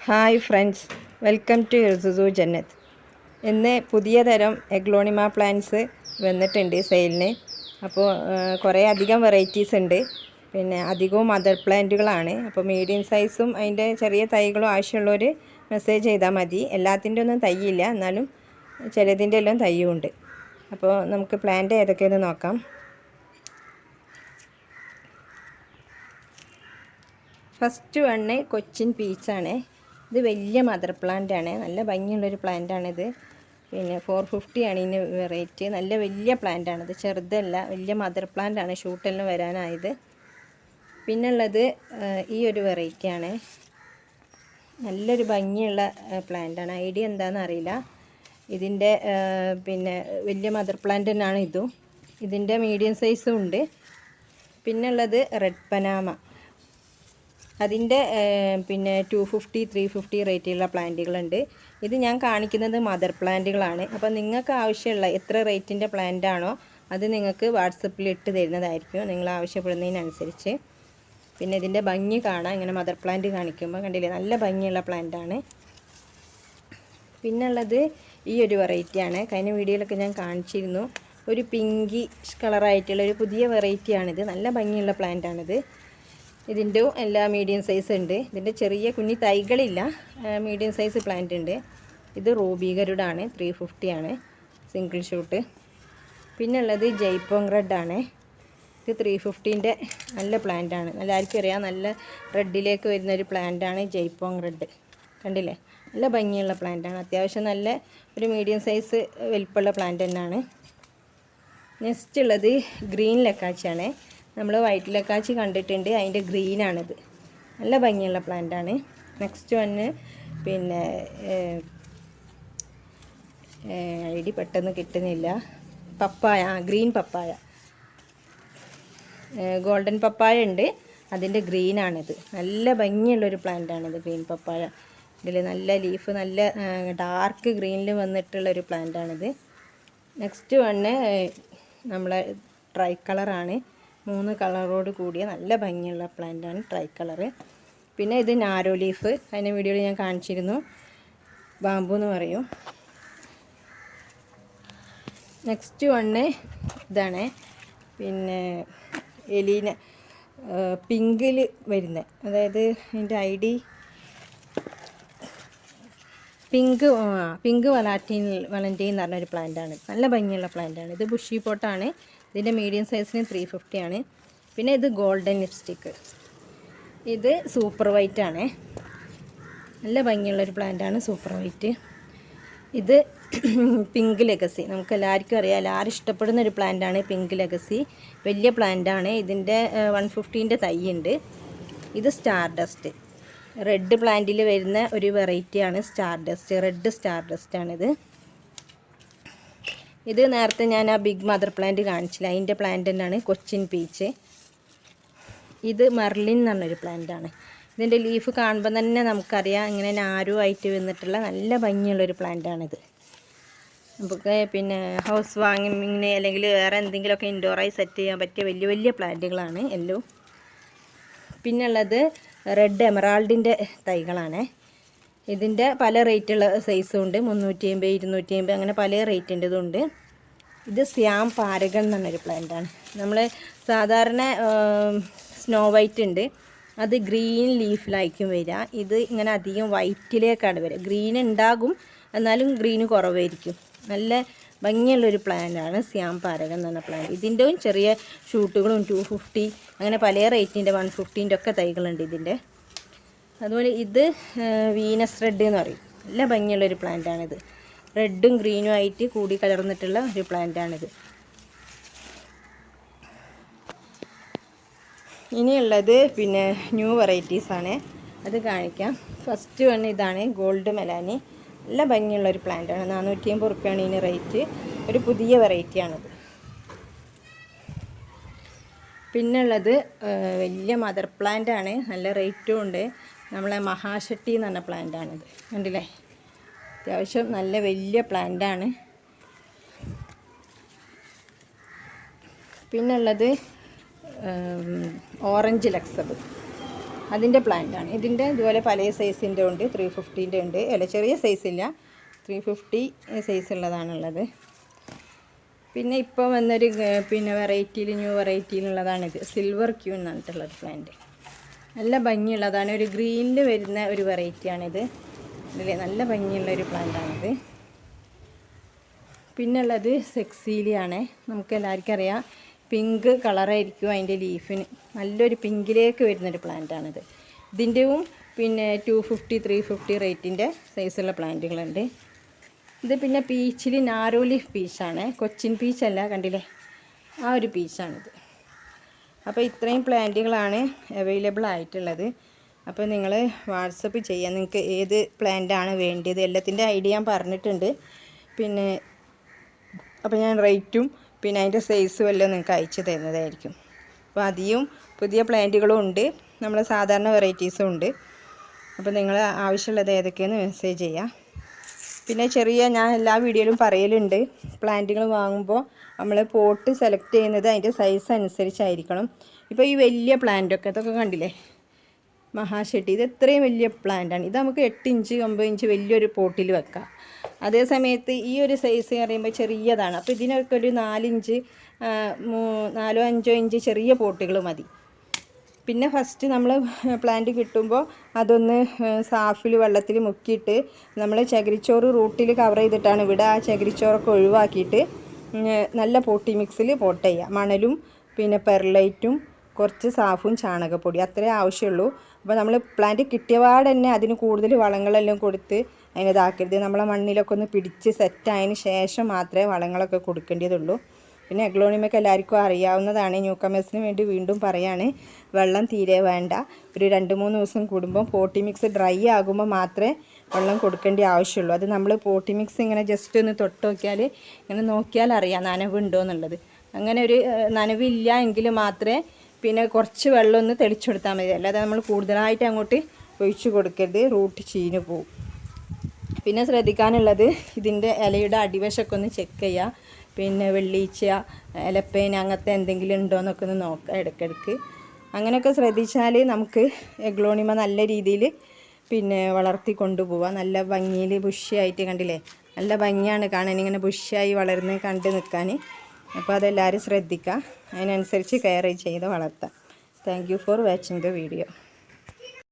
Hi friends, welcome to യുസുസു ജന്നത്ത്. ഇന്ന് പുതിയ തരം എഗ്ലോണിമ പ്ലാന്റ്സ് വന്നിട്ടുണ്ട് സെയിലിന്. അപ്പോൾ കുറേ അധികം വെറൈറ്റീസ് ഉണ്ട്. പിന്നെ അധികവും മദർ പ്ലാന്റുകളാണ്. അപ്പോൾ മീഡിയം സൈസും അതിൻ്റെ ചെറിയ തൈകളും ആവശ്യമുള്ളവർ മെസ്സേജ് ചെയ്താൽ മതി. എല്ലാത്തിൻ്റെ ഒന്നും തൈയില്ല, എന്നാലും ചിലതിൻ്റെ എല്ലാം തൈയും ഉണ്ട്. അപ്പോൾ നമുക്ക് പ്ലാന്റ് ഏതൊക്കെയെന്ന് നോക്കാം. ഫസ്റ്റ് വണ്ണ് കൊച്ചിൻ പീച്ചാണ്. ഇത് വലിയ മദർ പ്ലാന്റ് ആണ്, നല്ല ഭംഗിയുള്ളൊരു പ്ലാന്റാണിത്. പിന്നെ 450 ആണ് ഇതിന് റേറ്റ്. നല്ല വലിയ പ്ലാന്റ് ആണിത്, ചെറുതല്ല, വലിയ മദർ പ്ലാന്റ് ആണ്. ഷൂട്ടെല്ലാം വരാനായത്. പിന്നുള്ളത് ഈ ഒരു വെറൈറ്റിയാണ്. നല്ലൊരു ഭംഗിയുള്ള പ്ലാന്റാണ്. ഐഡിയ എന്താണെന്ന് അറിയില്ല. ഇതിൻ്റെ പിന്നെ വലിയ മദർ പ്ലാന്റ് തന്നെയാണ് ഇതും. ഇതിൻ്റെ മീഡിയം സൈസും ഉണ്ട്. പിന്നുള്ളത് റെഡ് പനാമ. അതിൻ്റെ പിന്നെ 250 350 റേറ്റുള്ള പ്ലാന്റുകളുണ്ട്. ഇത് ഞാൻ കാണിക്കുന്നത് മദർ പ്ലാന്റുകളാണ്. അപ്പോൾ നിങ്ങൾക്ക് ആവശ്യമുള്ള എത്ര റേറ്റിൻ്റെ പ്ലാന്റ് ആണോ അത് നിങ്ങൾക്ക് വാട്സപ്പിൽ ഇട്ട് തരുന്നതായിരിക്കും, നിങ്ങൾ ആവശ്യപ്പെടുന്നതിനനുസരിച്ച്. പിന്നെ ഇതിൻ്റെ ഭംഗി കാണാം. ഇങ്ങനെ മദർ പ്ലാന്റ് കാണിക്കുമ്പോൾ കണ്ടില്ലേ, നല്ല ഭംഗിയുള്ള പ്ലാന്റാണ്. പിന്നുള്ളത് ഈ ഒരു വെറൈറ്റിയാണ്. കഴിഞ്ഞ വീഡിയോയിലൊക്കെ ഞാൻ കാണിച്ചിരുന്നു. ഒരു പിങ്കി കളറായിട്ടുള്ള ഒരു പുതിയ വെറൈറ്റിയാണിത്. നല്ല ഭംഗിയുള്ള പ്ലാന്റാണിത്. ഇതിൻ്റെ എല്ലാ മീഡിയം സൈസ് ഉണ്ട്. ഇതിൻ്റെ ചെറിയ കുഞ്ഞി തൈകളില്ല, മീഡിയം സൈസ് പ്ലാന്റ് ഉണ്ട്. ഇത് റൂബി ഗരുഡാണ്, 350 ആണ് സിംഗിൾ ഷൂട്ട്. പിന്നെ ഉള്ളത് ജയ്പോങ് റെഡ് ആണ്. ഇത് 350ൻ്റെ നല്ല പ്ലാന്റാണ്. എല്ലാവർക്കും അറിയാം, നല്ല റെഡിലേക്ക് വരുന്നൊരു പ്ലാന്റാണ് ജയ്പോങ് റെഡ്. കണ്ടില്ലേ, നല്ല ഭംഗിയുള്ള പ്ലാന്റാണ്. അത്യാവശ്യം നല്ല ഒരു മീഡിയം സൈസ് വലിപ്പമുള്ള പ്ലാന്റ് തന്നെയാണ്. നെക്സ്റ്റ് ഉള്ളത് ഗ്രീൻ ലക്കാച്ചിയാണ്. നമ്മൾ വൈറ്റ് ലക്കാച്ചി കണ്ടിട്ടുണ്ട്, അതിൻ്റെ ഗ്രീനാണിത്. നല്ല ഭംഗിയുള്ള പ്ലാന്റാണ്. നെക്സ്റ്റ് വന്ന് പിന്നെ ഐഡി പെട്ടെന്ന് കിട്ടുന്നില്ല. പപ്പായ, ഗ്രീൻ പപ്പായ, ഗോൾഡൻ പപ്പായ ഉണ്ട്, അതിൻ്റെ ഗ്രീനാണിത്. നല്ല ഭംഗിയുള്ളൊരു പ്ലാന്റാണിത് ഗ്രീൻ പപ്പായ. ഇതിൽ നല്ല ലീഫ്, നല്ല ഡാർക്ക് ഗ്രീനിൽ വന്നിട്ടുള്ളൊരു പ്ലാന്റാണിത്. നെക്സ്റ്റ് വന്ന് നമ്മളെ ട്രൈ കളറാണ്. 3 കളറോട് കൂടിയ നല്ല ഭംഗിയുള്ള പ്ലാന്റാണ് ട്രൈ കളറ്. പിന്നെ ഇത് നാരോ ലീഫ്, അതിൻ്റെ വീഡിയോയിൽ ഞാൻ കാണിച്ചിരുന്നു, ബാമ്പു എന്ന് പറയും. നെക്സ്റ്റ് വണ്ണ് ഇതാണ്, പിന്നെ എലീന പിങ്കിൽ വരുന്നത്, അതായത് അതിൻ്റെ ഐഡി പിങ്ക് വളൻറ്റീൻ എന്ന് പറഞ്ഞൊരു പ്ലാന്റാണ്. നല്ല ഭംഗിയുള്ള പ്ലാന്റാണ്. ഇത് ബുഷി പോട്ടാണ്. ഇതിൻ്റെ മീഡിയം സൈസിന് 350 ആണ്. പിന്നെ ഇത് ഗോൾഡൻ ലിപ്സ്റ്റിക്ക്, ഇത് സൂപ്പർ വൈറ്റ് ആണ്. നല്ല ഭംഗിയുള്ളൊരു പ്ലാന്റാണ് സൂപ്പർ വൈറ്റ്. ഇത് പിങ്ക് ലെഗസി, നമുക്ക് എല്ലാവർക്കും അറിയാം, എല്ലാവരും ഇഷ്ടപ്പെടുന്നൊരു പ്ലാന്റാണ് പിങ്ക് ലെഗസി. വലിയ പ്ലാന്റാണ്. ഇതിൻ്റെ 150ൻ്റെ തൈ ഉണ്ട്. ഇത് സ്റ്റാർ ഡസ്റ്റ്, റെഡ് പ്ലാന്റിൽ വരുന്ന ഒരു വെറൈറ്റിയാണ് സ്റ്റാർ ഡസ്റ്റ്, റെഡ് സ്റ്റാർ ഡസ്റ്റാണിത്. ഇത് നേരത്തെ ഞാൻ ആ ബിഗ് മദർ പ്ലാന്റ് കാണിച്ചില്ല, അതിൻ്റെ പ്ലാന്റ് തന്നെയാണ് കൊച്ചിൻ പീച്ച്. ഇത് മെർലിൻ എന്ന് പറഞ്ഞൊരു പ്ലാന്റാണ്. ഇതിൻ്റെ ലീഫ് കാണുമ്പോൾ തന്നെ നമുക്കറിയാം, ഇങ്ങനെ നാരോ ആയിട്ട് വന്നിട്ടുള്ള നല്ല ഭംഗിയുള്ളൊരു പ്ലാന്റാണിത്. നമുക്ക് പിന്നെ ഹൗസ് വാങ്ങിങ്ങിന് അല്ലെങ്കിൽ വേറെ എന്തെങ്കിലുമൊക്കെ ഇൻഡോറായി സെറ്റ് ചെയ്യാൻ പറ്റിയ വലിയ വലിയ പ്ലാന്റുകളാണ് എല്ലാം. പിന്നുള്ളത് റെഡ് എമറാൾഡിൻ്റെ തൈകളാണ്. ഇതിൻ്റെ പല റേറ്റുള്ള സൈസും ഉണ്ട്, 350 250 അങ്ങനെ പല റേറ്റിൻ്റെതുണ്ട്. ഇത് ശ്യാം പാരഗൺ എന്ന് പറഞ്ഞൊരു പ്ലാന്റാണ്. നമ്മൾ സാധാരണ സ്നോ വൈറ്റ് ഉണ്ട്, അത് ഗ്രീൻ ലീഫിലായിരിക്കും വരിക. ഇത് ഇങ്ങനെ അധികം വൈറ്റിലേക്കാണ് വരിക. ഗ്രീൻ ഉണ്ടാകും, എന്നാലും ഗ്രീന് കുറവായിരിക്കും. നല്ല ഭംഗിയുള്ളൊരു പ്ലാന്റാണ് ശ്യാം പാരഗൺ എന്ന് പറഞ്ഞ പ്ലാന്റ്. ഇതിൻ്റെയും ചെറിയ ഷൂട്ടുകളും 250 അങ്ങനെ പല റേറ്റിൻ്റെ 150ൻ്റെ ഒക്കെ തൈകളുണ്ട് ഇതിൻ്റെ. അതുപോലെ ഇത് വീനസ് റെഡ് എന്ന് പറയും. നല്ല ഭംഗിയുള്ളൊരു പ്ലാന്റാണിത്. റെഡും ഗ്രീനും ആയിട്ട് കൂടി കലർന്നിട്ടുള്ള ഒരു പ്ലാന്റാണിത്. ഇനിയുള്ളത് പിന്നെ ന്യൂ വെറൈറ്റീസാണ്, അത് കാണിക്കാം. ഫസ്റ്റ് വൺ ഇതാണ് ഗോൾഡ് മെലാനി. നല്ല ഭംഗിയുള്ളൊരു പ്ലാന്റാണ്. 450 റുപ്യാണ് ഇതിന് റേറ്റ്. ഒരു പുതിയ വെറൈറ്റിയാണിത്. പിന്നുള്ളത് വലിയ മദർ പ്ലാന്റാണ്, നല്ല റേറ്റും ഉണ്ട്. നമ്മളെ മഹാശക്തി എന്ന് പറഞ്ഞ പ്ലാന്റാണിത്. കണ്ടില്ലേ, അത്യാവശ്യം നല്ല വലിയ പ്ലാന്റാണ്. പിന്നുള്ളത് ഓറഞ്ച് ലക്സബ്. അതിൻ്റെ പ്ലാന്റാണ്. ഇതിൻ്റെ ഇതുപോലെ പല സൈസിൻ്റെ ഉണ്ട്, 350ൻ്റെ ഉണ്ട്, അല്ല ചെറിയ സൈസില്ല, 350 സൈസുള്ളതാണുള്ളത്. പിന്നെ ഇപ്പോൾ വന്നൊരു ന്യൂ വെറൈറ്റിയിലുള്ളതാണിത്, സിൽവർ ക്യൂ എന്ന് പറഞ്ഞിട്ടുള്ളൊരു പ്ലാന്റ്. നല്ല ഭംഗിയുള്ളതാണ്, ഒരു ഗ്രീനിൽ വരുന്ന ഒരു വെറൈറ്റിയാണിത്. ഇതിൽ നല്ല ഭംഗിയുള്ളൊരു പ്ലാന്റാണിത്. പിന്നെ ഉള്ളത് സെക്സീലിയാണ്. നമുക്ക് എല്ലാവർക്കും അറിയാം, പിങ്ക് കളറായിരിക്കും അതിൻ്റെ ലീഫിന്, നല്ലൊരു പിങ്കിലേക്ക് വരുന്നൊരു പ്ലാന്റാണിത്. ഇതിൻ്റെയും പിന്നെ 250, 350 റേറ്റിൻ്റെ സൈസുള്ള പ്ലാന്റുകളുണ്ട്. ഇത് പിന്നെ പീച്ചിൽ നാരോ ലീഫ് പീച്ചാണ്, കൊച്ചിൻ പീച്ചല്ല, കണ്ടില്ലേ, ആ ഒരു പീച്ചാണിത്. അപ്പോൾ ഇത്രയും പ്ലാന്റുകളാണ് അവൈലബിൾ ആയിട്ടുള്ളത്. അപ്പോൾ നിങ്ങൾ വാട്സപ്പ് ചെയ്യാം, നിങ്ങൾക്ക് ഏത് പ്ലാന്റാണ് വേണ്ടത്. എല്ലാത്തിൻ്റെ ഐഡിയ ഞാൻ പറഞ്ഞിട്ടുണ്ട്. പിന്നെ അപ്പോൾ ഞാൻ റേറ്റും പിന്നെ അതിൻ്റെ സൈസും എല്ലാം നിങ്ങൾക്ക് അയച്ചു തരുന്നതായിരിക്കും. അപ്പോൾ അധികം പുതിയ പ്ലാന്റുകളും ഉണ്ട്, നമ്മൾ സാധാരണ വെറൈറ്റീസും ഉണ്ട്. അപ്പോൾ നിങ്ങൾ ആവശ്യമുള്ളത് ഏതൊക്കെയെന്ന് മെസ്സേജ് ചെയ്യാം. പിന്നെ ഞാൻ എല്ലാ വീഡിയോയിലും പറയലുണ്ട്, പ്ലാന്റുകൾ വാങ്ങുമ്പോൾ നമ്മൾ പോട്ട് സെലക്ട് ചെയ്യുന്നത് അതിൻ്റെ സൈസ് അനുസരിച്ചായിരിക്കണം. ഇപ്പോൾ ഈ വലിയ പ്ലാന്റൊക്കെ ഇതൊക്കെ കണ്ടില്ലേ, മഹാശെട്ടി, ഇത് എത്രയും വലിയ പ്ലാന്റാണ്. ഇത് നമുക്ക് 8 ഇഞ്ച് 9 ഇഞ്ച് വലിയൊരു പോട്ടിൽ വെക്കാം. അതേ സമയത്ത് ഈ ഒരു സൈസ് പറയുമ്പോൾ ചെറിയതാണ്. അപ്പോൾ ഇതിനൊക്കെ ഒരു 4 ഇഞ്ച് 4 5 ഇഞ്ച് ചെറിയ പോട്ടുകൾ മതി. പിന്നെ ഫസ്റ്റ് നമ്മൾ പ്ലാന്റ് കിട്ടുമ്പോൾ അതൊന്ന് സാഫിൽ വെള്ളത്തിൽ മുക്കിയിട്ട് നമ്മൾ ചകിരിച്ചോറ് റൂട്ടിൽ കവർ ചെയ്തിട്ടാണ് ഇവിടെ. ആ ചകിരിച്ചോറൊക്കെ ഒഴിവാക്കിയിട്ട് നല്ല പോട്ടി മിക്സിൽ പോട്ട് ചെയ്യുക. മണലും പിന്നെ പെർലൈറ്റും കുറച്ച് സാഫും ചാണകപ്പൊടി അത്രേ ആവശ്യമുള്ളൂ. അപ്പോൾ നമ്മൾ പ്ലാന്റ് കിട്ടിയപാട് തന്നെ അതിന് കൂടുതൽ വളങ്ങളെല്ലാം കൊടുത്ത് അതിനിതാക്കരുത്. നമ്മളെ മണ്ണിലൊക്കെ ഒന്ന് പിടിച്ച് സെറ്റായതിന് ശേഷം മാത്രമേ വളങ്ങളൊക്കെ കൊടുക്കേണ്ടതുള്ളൂ. പിന്നെ എഗ്ലോണിമയൊക്കെ എല്ലാവർക്കും അറിയാവുന്നതാണ്, ന്യൂ കമേഴ്സിന് വേണ്ടി വീണ്ടും പറയാണ്, വെള്ളം തീരെ വേണ്ട. ഒരു 2-3 ദിവസം കൂടുമ്പോൾ പോട്ടി മിക്സ് ഡ്രൈ ആകുമ്പോൾ മാത്രമേ വെള്ളം കൊടുക്കേണ്ട ആവശ്യമുള്ളൂ. അത് നമ്മൾ പോട്ടി മിക്സ് ഇങ്ങനെ ജസ്റ്റ് ഒന്ന് തൊട്ട് നോക്കിയാൽ, ഇങ്ങനെ നോക്കിയാൽ അറിയാം നനവുണ്ടോ എന്നുള്ളത്. അങ്ങനെ ഒരു നനവില്ല എങ്കിൽ മാത്രമേ പിന്നെ കുറച്ച് വെള്ളം ഒന്ന് തെളിച്ചു കൊടുത്താൽ മതി. അല്ലാതെ നമ്മൾ കൂടുതലായിട്ട് അങ്ങോട്ട് ഒഴിച്ചു കൊടുക്കരുത്, റൂട്ട് ചീഞ്ഞു പോവും. പിന്നെ ശ്രദ്ധിക്കാനുള്ളത്, ഇതിൻ്റെ ഇലയുടെ അടിവശമൊക്കെ ഒന്ന് ചെക്ക് ചെയ്യുക. പിന്നെ വെള്ളീച്ച, ഇലപ്പേൻ അങ്ങനത്തെ എന്തെങ്കിലും ഉണ്ടോ എന്നൊക്കെ ഒന്ന് നോക്കുക ഇടയ്ക്കിടയ്ക്ക്. അങ്ങനെയൊക്കെ ശ്രദ്ധിച്ചാൽ നമുക്ക് എഗ്ലോണിമ നല്ല രീതിയിൽ പിന്നെ വളർത്തി കൊണ്ടുപോവാം. നല്ല ഭംഗിയിൽ ബുഷിയായിട്ട്, കണ്ടില്ലേ, നല്ല ഭംഗിയാണ് കാണാൻ, ഇങ്ങനെ ബുഷിയായി വളർന്ന് കണ്ട് നിൽക്കാൻ. അപ്പോൾ അതെല്ലാവരും ശ്രദ്ധിക്കുക, അതിനനുസരിച്ച് കെയർ ചെയ്ത് വളർത്താം. Thank you for watching the video.